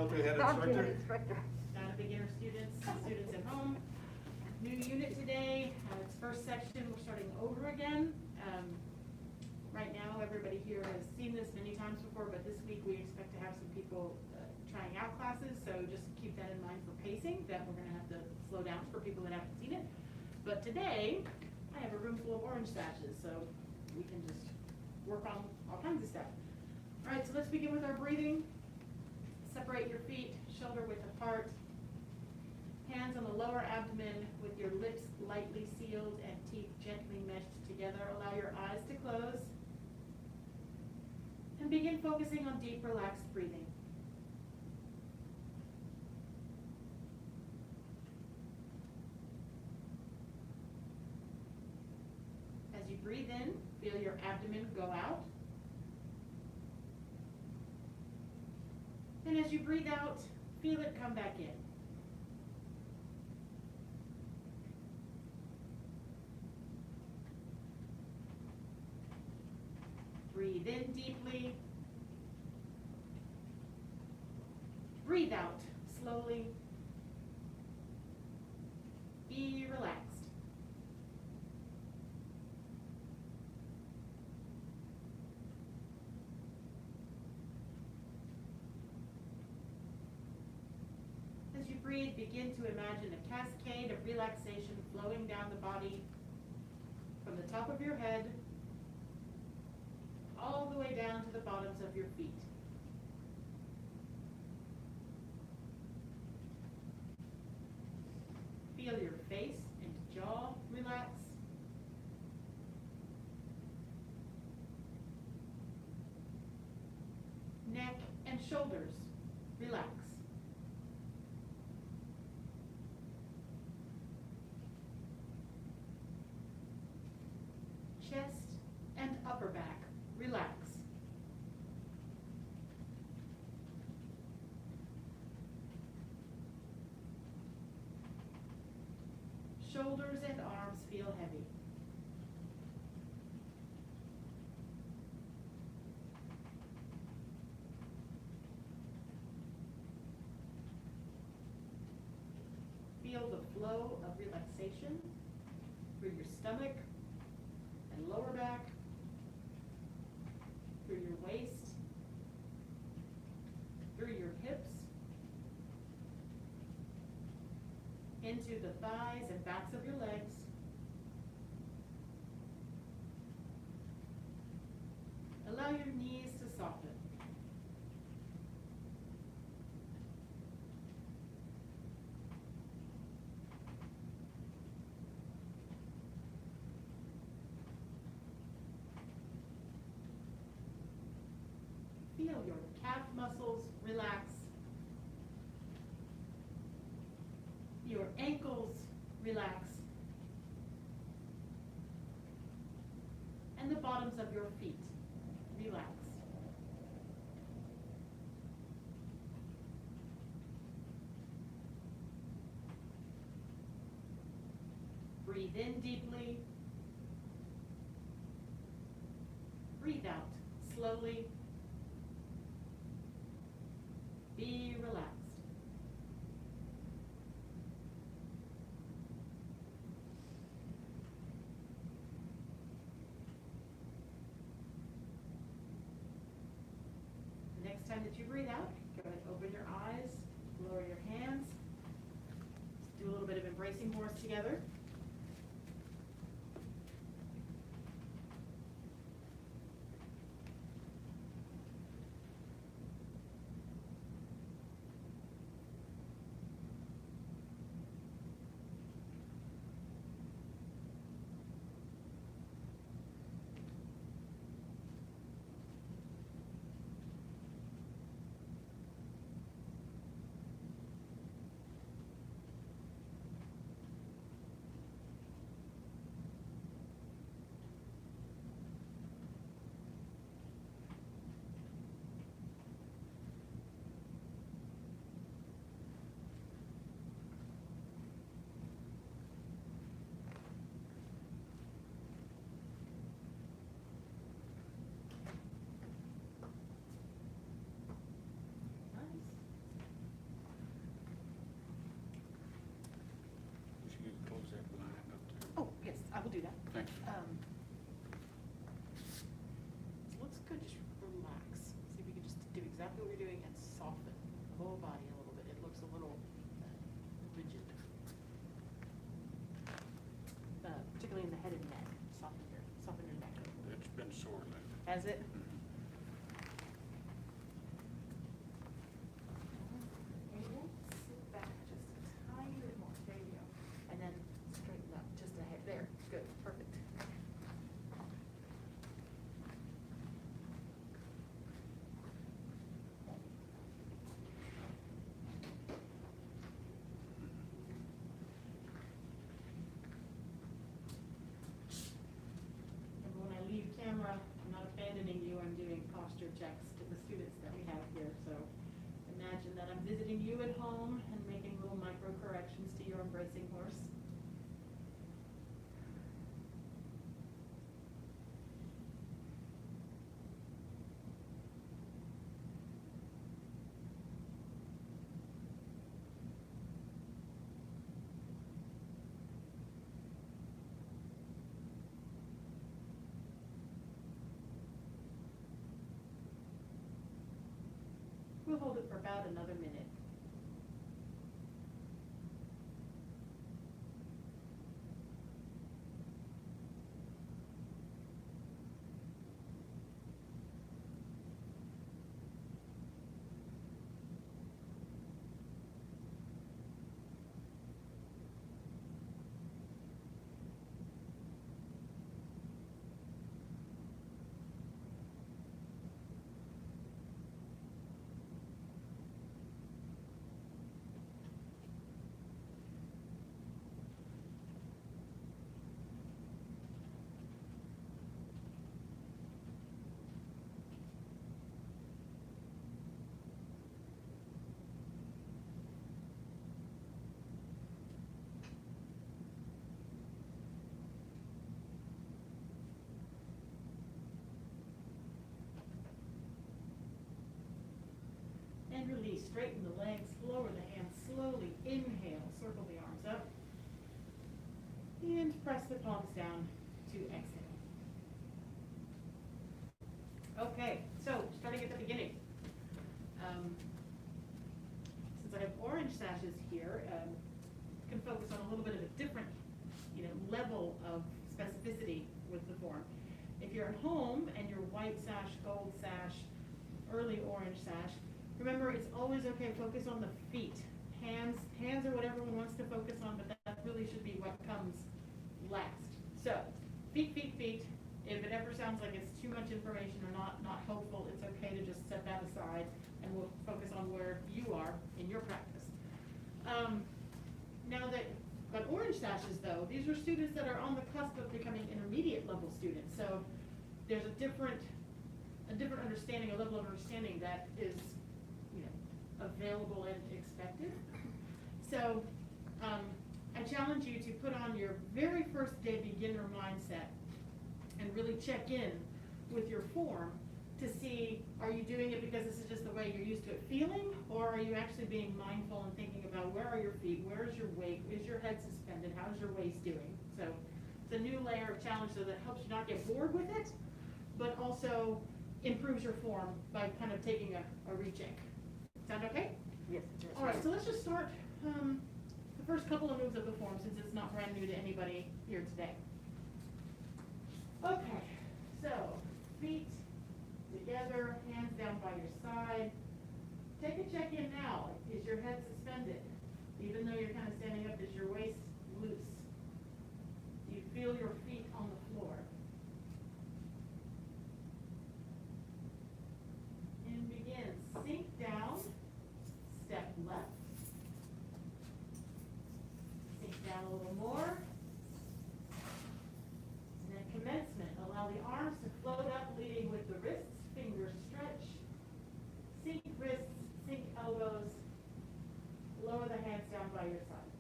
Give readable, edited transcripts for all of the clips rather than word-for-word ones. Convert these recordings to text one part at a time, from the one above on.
Welcome to Head Welcome to Head Instructor. Instructor. Got a beginner students at home. New unit today, it's first section, we're starting over again. Right now, everybody here has seen this many times before, but this week we expect to have some people trying out classes, so just keep that in mind for pacing, that we're gonna have to slow down for people that haven't seen it. But today, I have a room full of orange patches, so we can just work on all kinds of stuff. All right, so let's begin with our breathing. Separate your feet shoulder width apart. Hands on the lower abdomen with your lips lightly sealed and teeth gently meshed together. Allow your eyes to close. And begin focusing on deep, relaxed breathing. As you breathe in, feel your abdomen go out. And as you breathe out, feel it come back in. Breathe in deeply. Breathe out slowly. Be relaxed. As you breathe, begin to imagine a cascade of relaxation flowing down the body from the top of your head all the way down to the bottoms of your feet. Feel your face and jaw relax. Neck and shoulders relax. Chest and upper back relax. Shoulders and arms feel heavy. Feel the flow of relaxation through your stomach and lower back, through your waist, through your hips, into the thighs and backs of your legs, allow your knees to soften. Feel your calf muscles relax. Your ankles relax. And the bottoms of your feet relax. Breathe in deeply. Breathe out slowly. Be relaxed. The next time that you breathe out, go ahead and open your eyes, lower your hands. Let's do a little bit of embracing horse together. Has it? Sit back just a tiny bit more. There you go. And then straighten up just a hair. There. Good. Perfect. And when I leave camera, I'm not abandoning you. I'm doing posture checks to the students that we have here. So imagine that I'm visiting you at home and making little micro corrections to your embracing horse. We'll hold it for about another minute. And release. Straighten the legs, lower the hands slowly. Inhale, circle the arms up. And press the palms down to exhale. Okay, so starting at the beginning. Since I have orange sashes here, can focus on a little bit of a different, level of specificity with the form. If you're at home and you're white sash, gold sash, early orange sash, remember, it's always okay, focus on the feet. Hands are what everyone wants to focus on, but that really should be what comes last. So, feet, feet, feet. If it ever sounds like it's too much information or not helpful, it's okay to just set that aside, and we'll focus on where you are in your practice. Now that got orange sashes, though, these are students that are on the cusp of becoming intermediate level students. So, there's a different understanding, a level of understanding that is available and expected. So I challenge you to put on your very first day beginner mindset and really check in with your form to see, are you doing it because this is just the way you're used to it feeling, or are you actually being mindful and thinking about where are your feet, where is your weight, is your head suspended, how's your waist doing? So it's a new layer of challenge so that helps you not get bored with it, but also improves your form by kind of taking a recheck. Sound okay? Yes. All right, so let's just start the first couple of moves of the form since it's not brand new to anybody here today. Okay, so feet together, hands down by your side. Take a check in now. Is your head suspended? Even though you're kind of standing up, is your waist loose? Do you feel your feet on the floor? And begin. Sink down. Step left. Sink down a little more. And then commencement. Allow the arms to float up, leading with the wrists. Fingers stretch. Sink wrists, sink elbows. Lower the hands down by your side.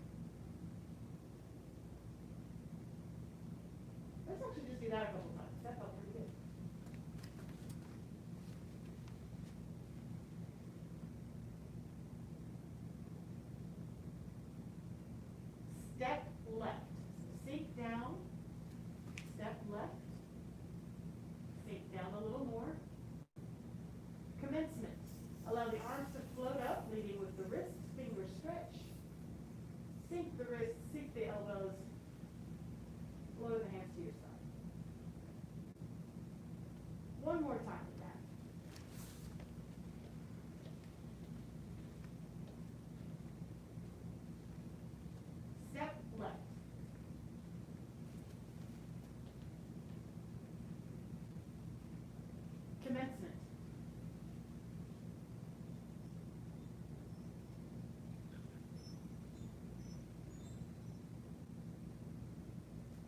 One more time with that. Step left. Commencement.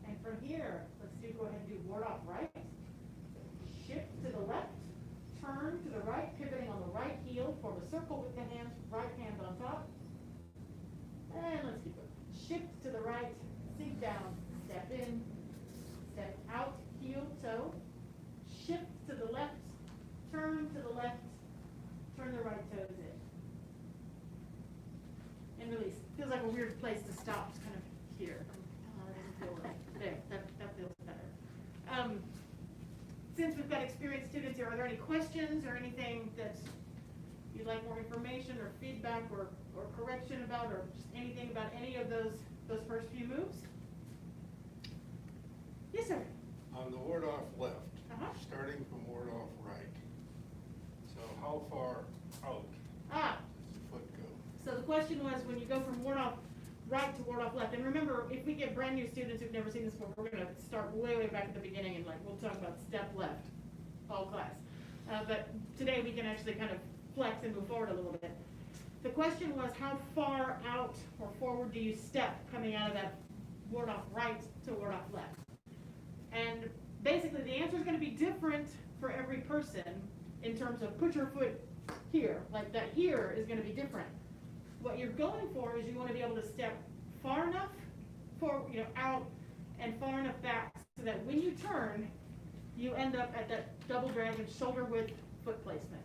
And from here, go ahead and do ward off right. Shift to the left, turn to the right, pivoting on the right heel, form a circle with the hands, right hand on top. And let's keep going. Shift to the right, sink down, step in, step out, heel, toe. Shift to the left, turn to the left, turn the right toes in. And release. Feels like a weird place to stop, it's kind of here. There, that feels better. Since we've got experienced students here, are there any questions or anything that you'd like more information or feedback or correction about, or just anything about any of those first few moves? Yes, sir. On the ward off left, starting from ward off right. So how far out does the foot go? So the question was, when you go from ward off right to ward off left, and remember, if we get brand new students who've never seen this before, we're going to start way back at the beginning, and like we'll talk about step left all class. But today we can actually kind of flex and move forward a little bit. The question was, how far out or forward do you step coming out of that ward off right to ward off left? And basically the answer is going to be different for every person in terms of put your foot here, like that here is going to be different. What you're going for is you want to be able to step far enough for, out and far enough back so that when you turn, you end up at that double dragon shoulder width foot placement.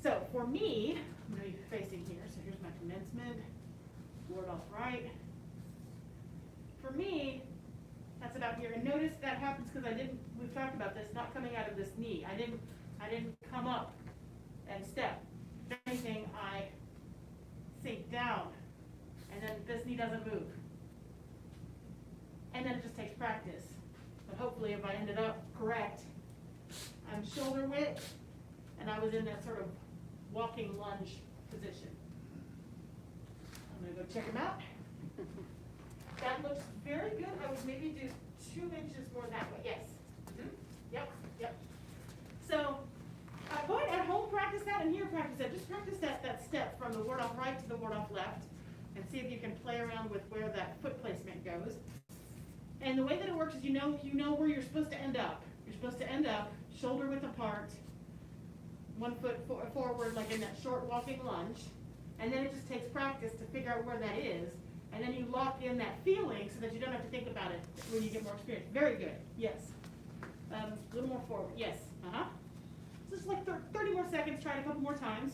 So for me, I'm going to be facing here. So here's my commencement, ward off right. For me, that's about here. And notice that happens because we've talked about this, not coming out of this knee. I didn't come up and step. If anything, I sink down, and then this knee doesn't move. And then it just takes practice. But hopefully if I ended up correct, I'm shoulder width, and I was in that sort of walking lunge position. I'm going to go check them out. That looks very good. I would maybe do 2 inches more that way. Yes. Yep. So go ahead at home, practice that, and here practice that. Just practice that step from the ward off right to the ward off left, and see if you can play around with where that foot placement goes. And the way that it works is you know where you're supposed to end up. You're supposed to end up shoulder width apart, 1 foot forward, like in that short walking lunge, and then it just takes practice to figure out where that is, and then you lock in that feeling so that you don't have to think about it when you get more experience. Very good. Yes. A little more forward. Yes. Just like 30 more seconds. Try it a couple more times.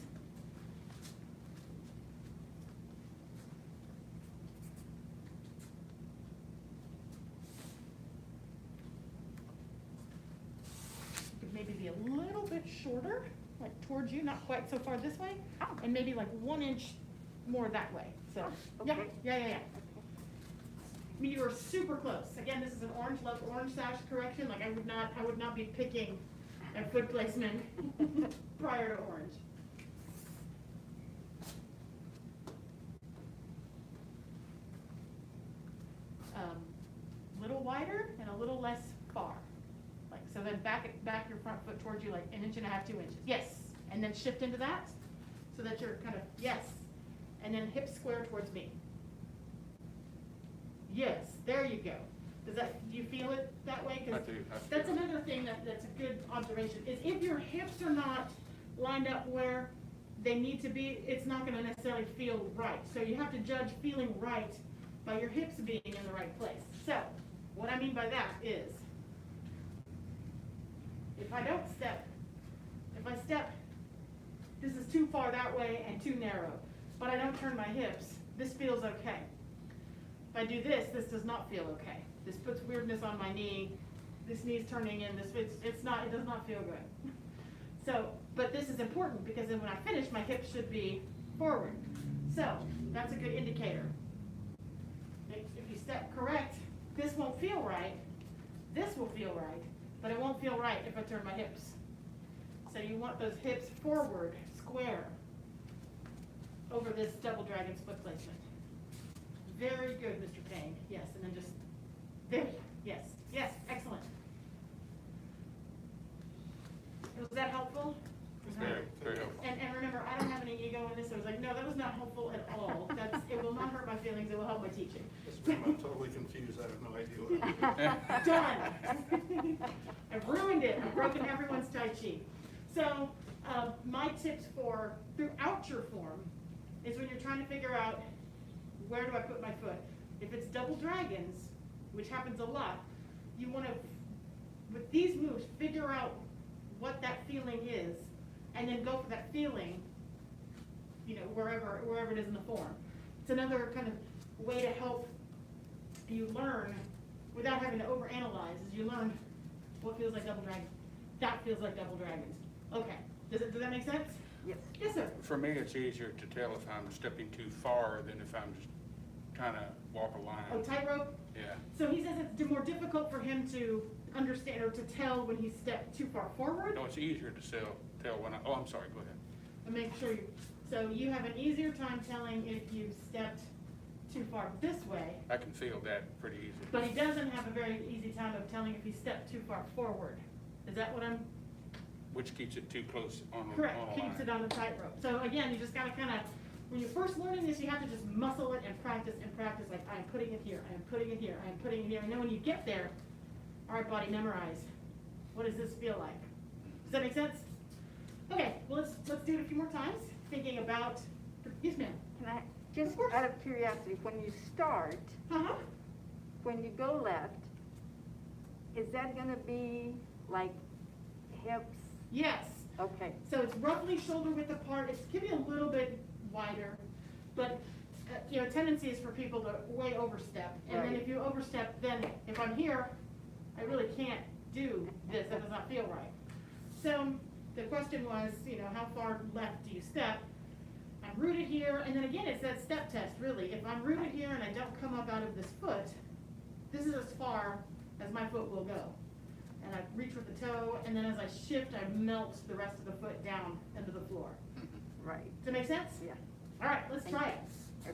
Could maybe be a little bit shorter, like towards you, not quite so far this way, and maybe like 1 inch more that way. So Okay. Yeah. I mean, you were super close. Again, this is an orange sash correction. Like I would not be picking a foot placement prior to orange. Little wider and a little less far. Like so, then back your front foot towards you, like 1.5 inches, 2 inches. Yes, and then shift into that, so that you're kind of yes, and then hips square towards me. Yes, there you go. Do you feel it that way? I do. That's another thing that's a good observation, is if your hips are not lined up where they need to be, it's not going to necessarily feel right. So you have to judge feeling right by your hips being in the right place. So what I mean by that is, if I step, this is too far that way and too narrow, but I don't turn my hips, this feels okay. If I do this, this does not feel okay. This puts weirdness on my knee. This knee's turning in. It does not feel good. So, but this is important because then when I finish, my hips should be forward. So that's a good indicator. If you step correct, this won't feel right. This will feel right. but it won't feel right if I turn my hips. So you want those hips forward, square, over this double dragon split placement. Very good, Mr. Payne. Yes, and then just, there, yes, yes, excellent. Was that helpful? Very helpful. And remember, I don't have any ego in this. I was like, no, that was not helpful at all. It will not hurt my feelings. It will help my teaching. Yes, ma'am, I'm totally confused. I have no idea what I'm doing. Done. I've ruined it. I've broken everyone's Tai Chi. So my tips for throughout your form is when you're trying to figure out where do I put my foot. If it's double dragons, which happens a lot, you want to, with these moves, figure out what that feeling is, and then go for that feeling, you know, wherever it is in the form. It's another kind of way to help you learn without having to overanalyze, is you learn what feels like double dragons. That feels like double dragons. Okay, does that make sense? Yes. Yes, sir. For me, it's easier to tell if I'm stepping too far than if I'm just trying to walk a line. Oh, tightrope? Yeah. So he says it's more difficult for him to understand or to tell when he stepped too far forward. No, it's easier to tell when oh, I'm sorry, go ahead. And make sure so you have an easier time telling if you stepped too far this way. I can feel that pretty easy. But he doesn't have a very easy time of telling if he stepped too far forward. Is that what I'm? Which keeps it too close on the Correct, line. keeps it on the tightrope. So again, you just gotta kinda, when you're first learning this, you have to just muscle it and practice, like I'm putting it here, I'm putting it here, I'm putting it here. And then when you get there, all right, body, memorize. What does this feel like? Does that make sense? Okay, well, let's do it a few more times. Thinking about, yes ma'am. Can I, just out of curiosity, when you start, Uh-huh. when you go left, is that gonna be like hips? Yes. Okay. So it's roughly shoulder width apart. It's can be a little bit wider, but you know, tendency is for people to way overstep. And then Right. if you overstep, then if I'm here, I really can't do this. That does not feel right. So the question was, you know, how far left do you step? I'm rooted here, and then again, it's that step test, really. If I'm rooted here and I don't come up out of this foot, this is as far as my foot will go. And I reach with the toe, and then as I shift, I melt the rest of the foot down into the floor. Right. Does that make sense? Yeah. All right, let's try it. Okay.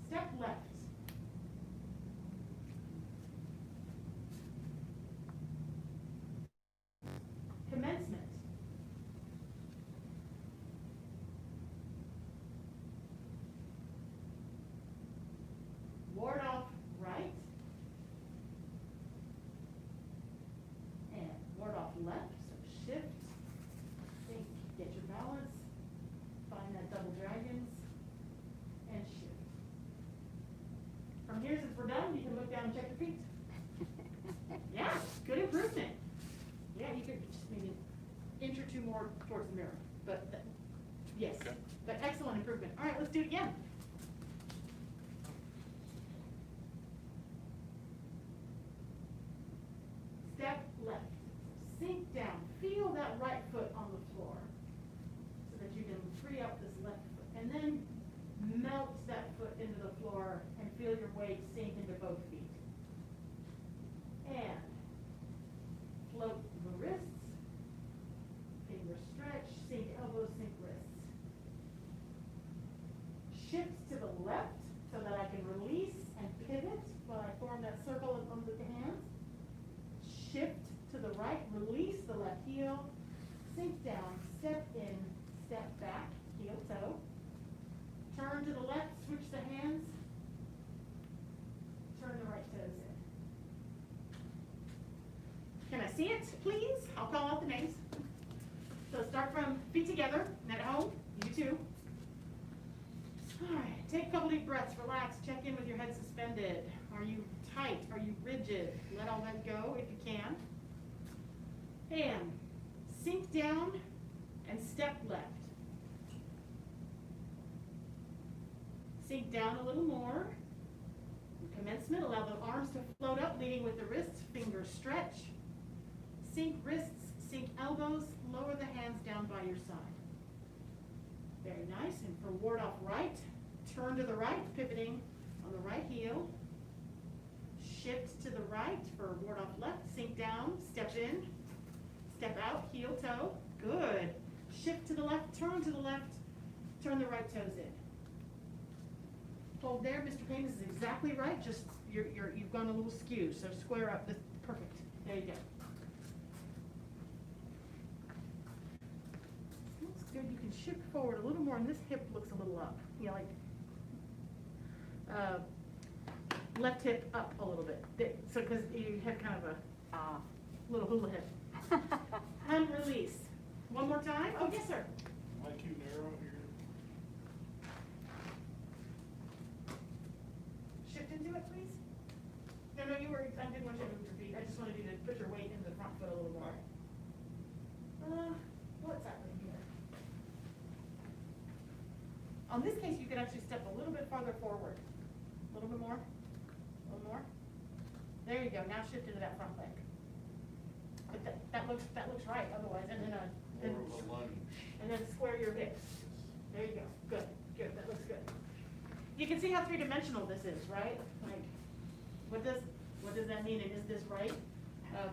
Step left. Commencement. Ward off right. And ward off left. So shift. Think, get your balance. Find that double dragons. And shift. From here, since we're done, you can look down and check your feet. Yeah, good improvement. Yeah, you could just maybe an inch or two more towards the mirror, but yes, Okay. but excellent improvement. All right, let's do it again. Step left, sink down, feel that right foot on the floor so that you can free up this left foot, and then melt that foot into the floor and feel your weight sink into both feet. And float the wrists, finger stretch, sink elbows, sink wrists. Shift to the left so that I can release and pivot while I form that circle under the hands. Shift to the right, release the left heel, sink down, step in, step back, heel toe. Turn to the left, switch the hands. Turn the right toes in. Can I see it, please? I'll call out the names. So start from feet together, and at home, you too. All right, take a couple deep breaths, relax, check in with your head suspended. Are you tight? Are you rigid? Let all that go if you can. And sink down and step left. Sink down a little more. Commencement, allow the arms to float up, leading with the wrists, fingers stretch. Sink wrists, sink elbows, lower the hands down by your side. Very nice, and for ward off right, turn to the right, pivoting on the right for ward off left, sink down, step in, step out, heel toe, good. Shift to the left, turn to the left, turn the right toes in. Hold there, Mr. Payne, this is exactly right, just you've gone a little skew, so square up, perfect, there you go. Looks good, you can shift forward a little more, and this hip looks a little up, you know, like, left hip up a little bit, so because you have kind of a little hula hip. And release. One more time. Oh, yes, sir. Am I too narrow here? Shift into it, please. No, I didn't want you to move your feet. I just wanted you to put your weight into the front foot a little more. What's happening here? On this case, you could actually step a little bit farther forward. A little bit more. A little more. There you go. Now shift into that front leg. But that looks right. Otherwise, and then More of a lunge. and then square your hips. There you go. Good. Good. That looks good. You can see how three-dimensional this is, right? Like, what does that mean? And is this right?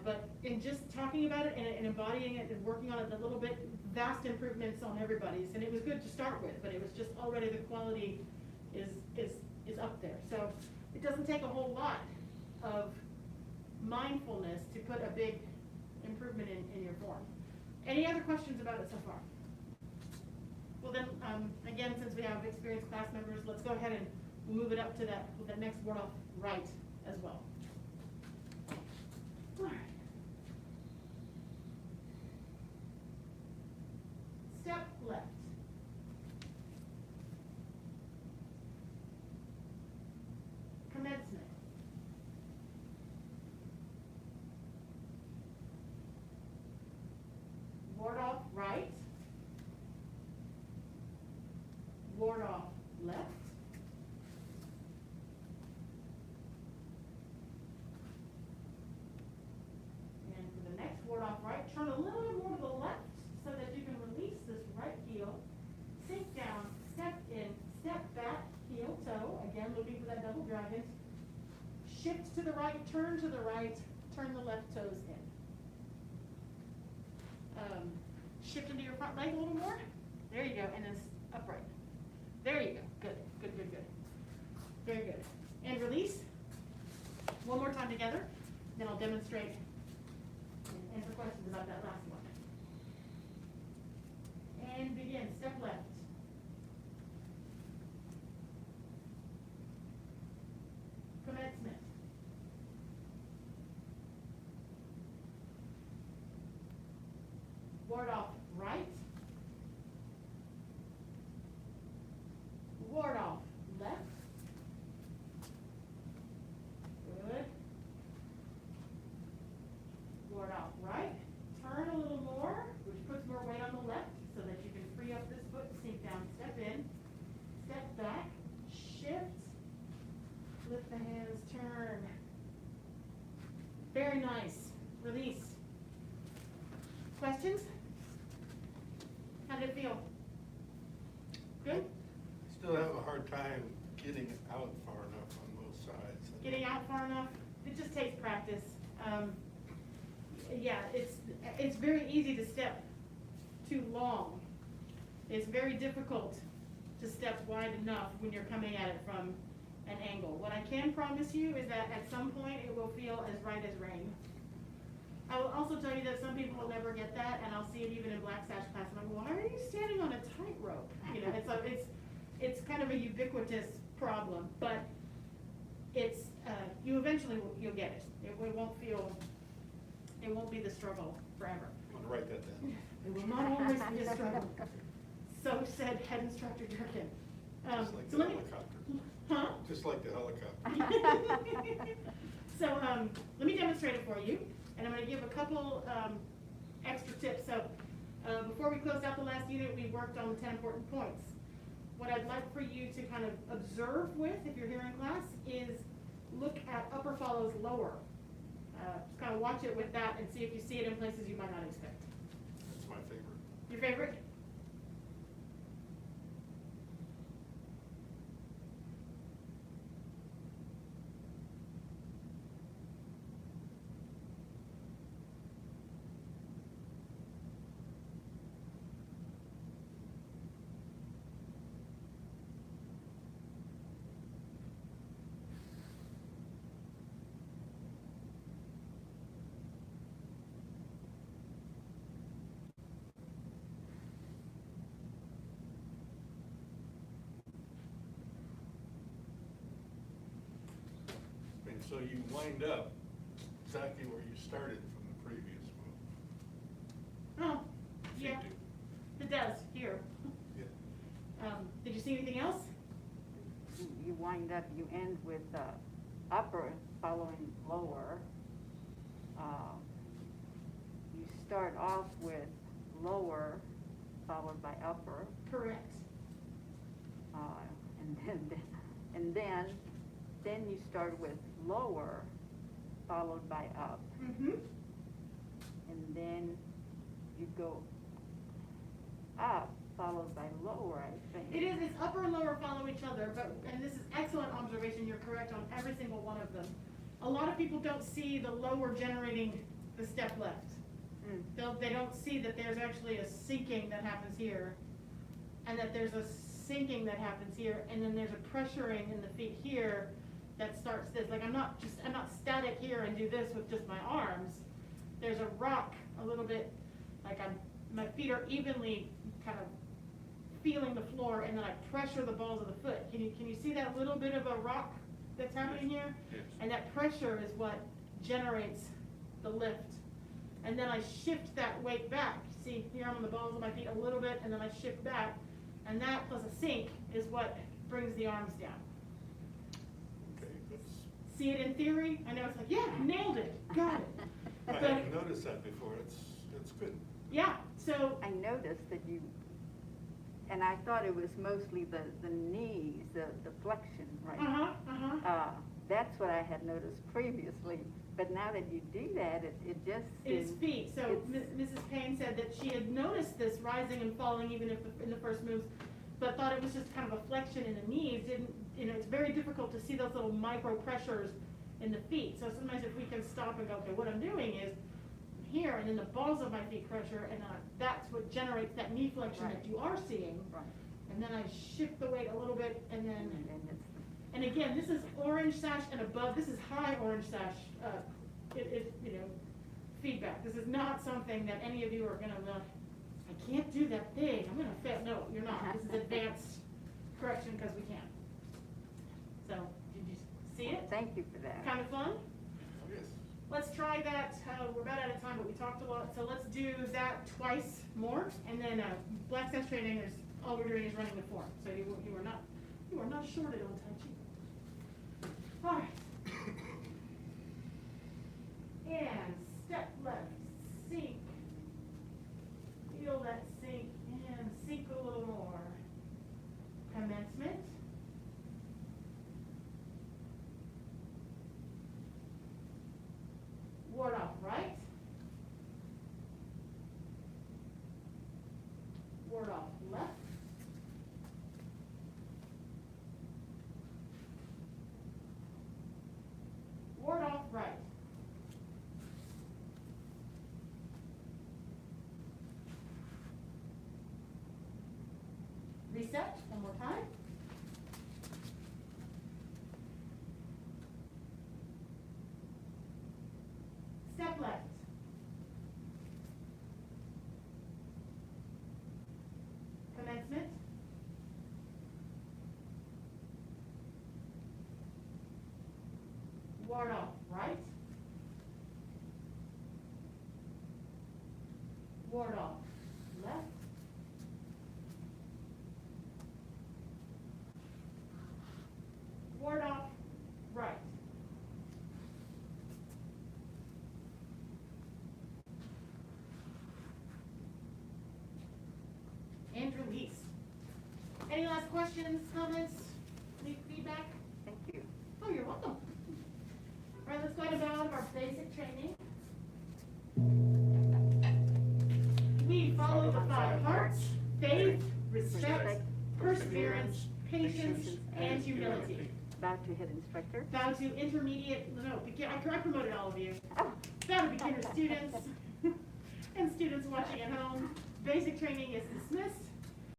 But in just talking about it and embodying it and working on it a little bit, vast improvements on everybody's. And it was good to start with, but it was just already the quality is up there. So it doesn't take a whole lot of mindfulness to put a big improvement in your form. Any other questions about it so far? Well then, again, since we have experienced class members, let's go ahead and move it up to that next ward off right as well. All right. Step left. Commencement. Ward off right. Ward off left. And for the next ward off right, turn a little bit more to the left so that you can release this right heel. Sink down, step in, step back, heel toe. Again, looking for that double dragon. Shift to the right, turn to the right, turn the left toes in. Shift into your front leg a little more. There you go, and then upright. There you go. Good, good, good, good. Very good. And release. One more time together. Then I'll demonstrate and answer questions about that last one. And begin. Step left. Commencement. Ward off right. Ward off left. Good. Ward off right. Turn a little more, which puts more weight on the left so that you can free up this foot, sink down, step in, step back, shift, lift the hands, turn. Very nice. Release. Questions? How did it feel? Good? Still have a hard time getting out far enough on both sides. Getting out far enough? It just takes practice. Yeah, it's very easy to step too long. It's very difficult to step wide enough when you're coming at it from an angle. What I can promise you is that at some point it will feel as right as rain. I will also tell you that some people will never get that, and I'll see it even in black sash class, and I'm like, why are you standing on a tightrope? You know, it's kind of a ubiquitous problem, but it's you eventually you'll get it. It won't be the struggle forever. I'm gonna write that down. It will not always be a struggle. So said Head Instructor Durkin. Just like So the let me, helicopter. huh? Just like the helicopter. So let me demonstrate it for you, and I'm going to give a couple extra tips. So before we closed out the last unit, we worked on the 10 important points. What I'd like for you to kind of observe with, if you're here in class, is look at upper follows lower. Just kind of watch it with that and see if you see it in places you might not expect. That's my favorite. Your favorite? So you wind up exactly where you started from the previous move. Oh, yeah, Feet it does, here. do. Yeah. Did you see anything else? You wind up, you end with upper following lower. You start off with lower followed by upper, Correct. and then you start with lower followed by up, Mm-hmm. and then you go up followed by lower, I think. It is, it's upper and lower follow each other, but, and this is excellent observation, you're correct on every single one of them. A lot of people don't see the lower generating the step left. They don't see that there's actually a sinking that happens here, and that there's a sinking that happens here, and then there's a pressuring in the feet here that starts this. Like I'm not static here and do this with just my arms. There's a rock a little bit, like my feet are evenly kind of feeling the floor, and then I pressure the balls of the foot. Can you see that little bit of a rock that's happening here? Yes. And that pressure is what generates the lift. And then I shift that weight back. See, here I'm on the balls of my feet a little bit, and then I shift back. And that plus a sink is what brings the arms down. Okay, that's, See it in theory? I know it's like, yeah, nailed it, got it. I But, hadn't noticed that before, it's good. yeah, so, I noticed that you, and I thought it was mostly the knees, the flexion, right? That's what I had noticed previously, but now that you do that, it just it's seems- feet. So it's- Mrs. Payne said that she had noticed this rising and falling even if in the first moves, but thought it was just kind of a flexion in the knees. It's very difficult to see those little micro pressures in the feet. So sometimes if we can stop and go, okay, what I'm doing is here, and then the balls of my feet pressure, and that's what generates that knee flexion Right. that you are seeing. Right. And then I shift the weight a little bit, and then, And it's, and again, this is orange sash and above. This is high orange sash, feedback. This is not something that any of you are gonna, I can't do that thing, I'm gonna fail. No, you're not. This is advanced correction because we can. So, did you see it? thank you for that. Kind of fun? Oh, yes. Let's try that. We're about out of time, but we talked a lot. So let's do that twice more. And then black sash training is, all we're doing is running the form. So you are not shorted on Tai Chi. All right. And step left, sink. Feel that sink, and sink a little more. Commencement. Ward off right. Ward off left. Ward off right. Reset, one more time. Step left. Commencement. Ward off right. Ward off left. Ward off right. And release. Any last questions, comments, feedback? Thank you. Oh, you're welcome. All right, let's go ahead and bow out of our basic training. We follow the 5 hearts: faith, respect, perseverance, patience, and humility. Bow to head instructor. Bow to intermediate, no, I promoted all of you. Oh. Bow to beginner students and students watching at home. Basic training is dismissed.